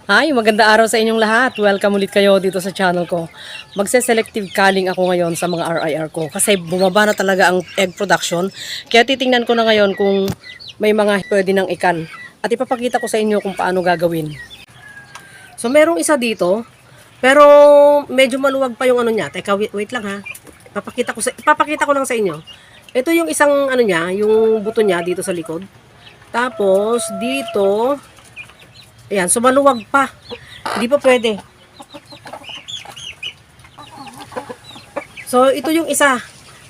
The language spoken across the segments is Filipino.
Hi, maganda araw sa inyong lahat. Welcome ulit kayo dito sa channel ko. Magse-selective culling ako ngayon sa mga RIR ko kasi bumaba na talaga ang egg production. Kaya titingnan ko na ngayon kung may mga pwede nang ikal. At ipapakita ko sa inyo kung paano gagawin. So merong isa dito, pero medyo maluwag pa yung ano niya. Teka, wait lang ha. Ipapakita ko lang sa inyo. Ito yung isang ano niya, yung buto niya dito sa likod. Tapos dito, ayan, so maluwag pa. Hindi pa pwede. So, ito yung isa.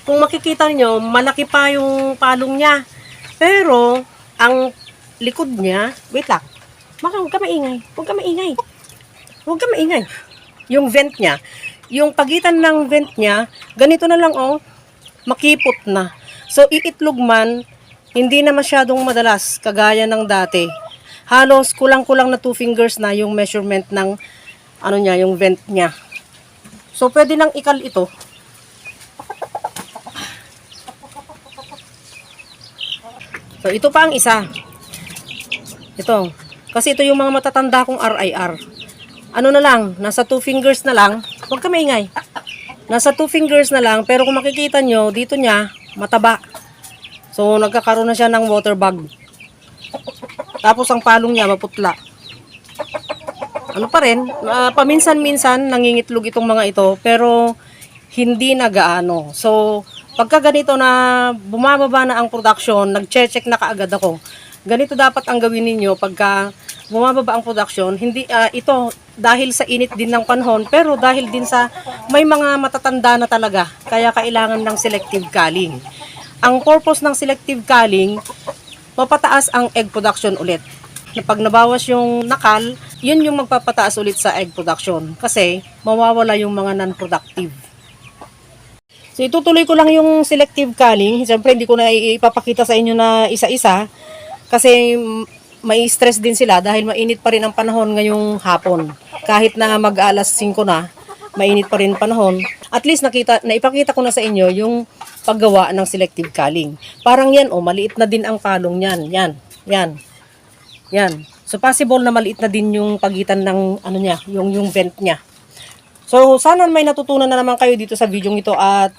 Kung makikita nyo, malaki pa yung palong niya. Pero, ang likod niya, wait lang. Huwag ka maingay. Huwag ka maingay. Huwag ka maingay. Yung vent niya, yung pagitan ng vent niya, ganito na lang oh, makipot na. So, iitlog man, hindi na masyadong madalas, kagaya ng dati. Halos kulang-kulang na 2 fingers na yung measurement ng ano niya, yung vent niya. So pwede nang ikal ito. So ito pa ang isa. Ito. Kasi ito yung mga matatanda kong RIR. Ano na lang, nasa 2 fingers na lang. Huwag ka maingay. Nasa 2 fingers na lang, pero kung makikita nyo, dito niya, mataba. So nagkakaroon na siya ng water bag. Tapos ang palong niya maputla. Ano pa rin, paminsan-minsan nangingitlog itong mga ito, pero hindi na gaano. So, pagka ganito na bumababa na ang production, nag-check na kaagad ako. Ganito dapat ang gawin ninyo pagka bumababa ang production. Hindi ito dahil sa init din ng panahon, pero dahil din sa may mga matatanda na talaga, kaya kailangan ng selective culling. Ang purpose ng selective culling, mapataas ang egg production ulit. Pag nabawas yung nakal, yun yung magpapataas ulit sa egg production. Kasi mawawala yung mga non-productive. So itutuloy ko lang yung selective culling. Siyempre hindi ko na ipapakita sa inyo na isa-isa. Kasi may stress din sila dahil mainit pa rin ang panahon ngayong hapon. Kahit na mag-alas 5 na, mainit pa rin panahon. At least naipakita ko na sa inyo yung paggawa ng selective culling. Parang yan, oh, maliit na din ang palong niyan. Yan. So possible na maliit na din yung pagitan ng ano niya, yung vent niya. So sana may natutunan na naman kayo dito sa video ito at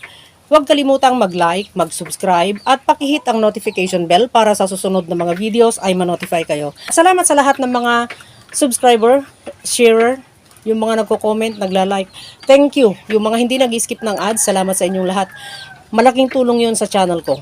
huwag kalimutang mag-like, mag-subscribe at paki-hit ang notification bell para sa susunod na mga videos ay ma-notify kayo. Salamat sa lahat ng mga subscriber, sharer, yung mga nagko-comment, nagla-like. Thank you. Yung mga hindi nag-skip ng ads, salamat sa inyong lahat. Malaking tulong yun sa channel ko.